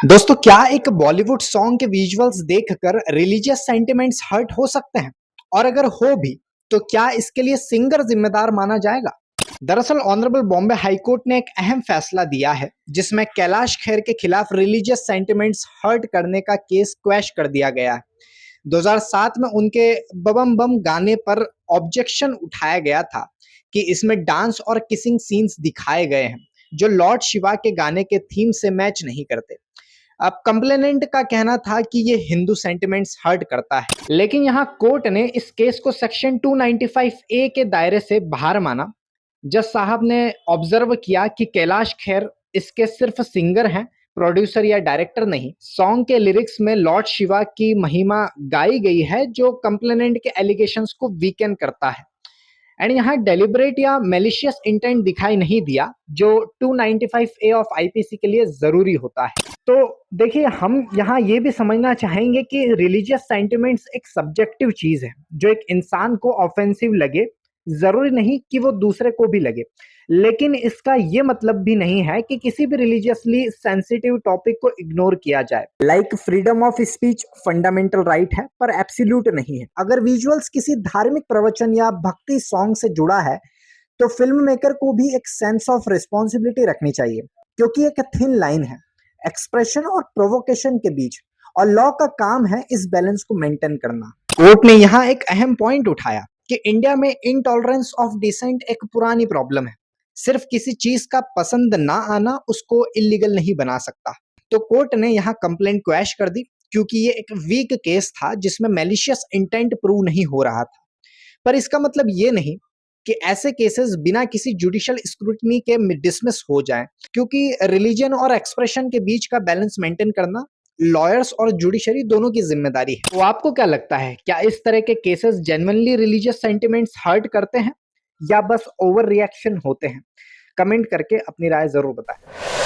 दोस्तों, क्या एक बॉलीवुड सॉन्ग के विजुअल्स देखकर रिलीजियस सेंटिमेंट्स हर्ट हो सकते हैं? और अगर हो भी, तो क्या इसके लिए सिंगर जिम्मेदार माना जाएगा? दरअसल ऑनरेबल बॉम्बे हाई कोर्ट ने एक अहम फैसला दिया है, जिसमें कैलाश खेर के खिलाफ रिलीजियस सेंटिमेंट्स हर्ट करने का केस क्वैश कर दिया गया है। 2007 में उनके बबम बम गाने पर ऑब्जेक्शन उठाया गया था कि इसमें डांस और किसिंग सीन्स दिखाए गए हैं, जो लॉर्ड शिवा के गाने के थीम से मैच नहीं करते। अब कंप्लेनेंट का कहना था कि ये हिंदू सेंटिमेंट्स हर्ट करता है, लेकिन यहाँ कोर्ट ने इस केस को सेक्शन 295 ए के दायरे से बाहर माना। जज साहब ने ऑब्जर्व किया कि कैलाश खेर इसके सिर्फ सिंगर हैं, प्रोड्यूसर या डायरेक्टर नहीं। सॉन्ग के लिरिक्स में लॉर्ड शिवा की महिमा गाई गई है, जो कंप्लेनेंट के एलिगेशंस को वीकन करता है। एंड यहाँ डेलिबरेट या मेलिशियस इंटेंट दिखाई नहीं दिया, जो 295 ए ऑफ आईपीसी के लिए जरूरी होता है। तो देखिए, हम यहाँ ये भी समझना चाहेंगे कि रिलीजियस सेंटिमेंट्स एक सब्जेक्टिव चीज है। जो एक इंसान को ऑफेंसिव लगे, जरूरी नहीं कि वो दूसरे को भी लगे। लेकिन इसका ये मतलब भी नहीं है कि किसी भी रिलीजियसली सेंसिटिव टॉपिक को इग्नोर किया जाए। Like freedom of speech fundamental right है, पर एब्सोल्यूट नहीं है। अगर विजुअल्स किसी धार्मिक प्रवचन या भक्ति सॉन्ग से जुड़ा है, तो फिल्म मेकर को भी एक सेंस ऑफ रिस्पॉन्सिबिलिटी रखनी चाहिए, क्योंकि एक थिन लाइन है एक्सप्रेशन और प्रोवोकेशन के बीच, और लॉ का काम है इस बैलेंस को मेंटेन करना। कोर्ट ने यहाँ एक अहम पॉइंट उठाया कि इंडिया में इनटॉलरेंस ऑफ डिसेंट एक पुरानी प्रॉब्लम है। सिर्फ किसी चीज का पसंद ना आना उसको इलीगल नहीं बना सकता। तो कोर्ट ने यहाँ कंप्लेंट क्वैश कर दी, क्योंकि ये एक वीक केस था जिसमें मैलिशियस इंटेंट प्रूव नहीं हो रहा था। पर इसका मतलब ये नहीं कि ऐसे केसेस बिना किसी जुडिशियल स्क्रूटनी के डिसमिस हो जाएं, क्योंकि रिलीजन और एक्सप्रेशन के बीच का बैलेंस मेंटेन करना लॉयर्स और जुडिशरी दोनों की जिम्मेदारी है। तो आपको क्या लगता है, क्या इस तरह के cases genuinely religious sentiments hurt करते हैं, या बस ओवर रिएक्शन होते हैं? कमेंट करके अपनी राय जरूर बताएं।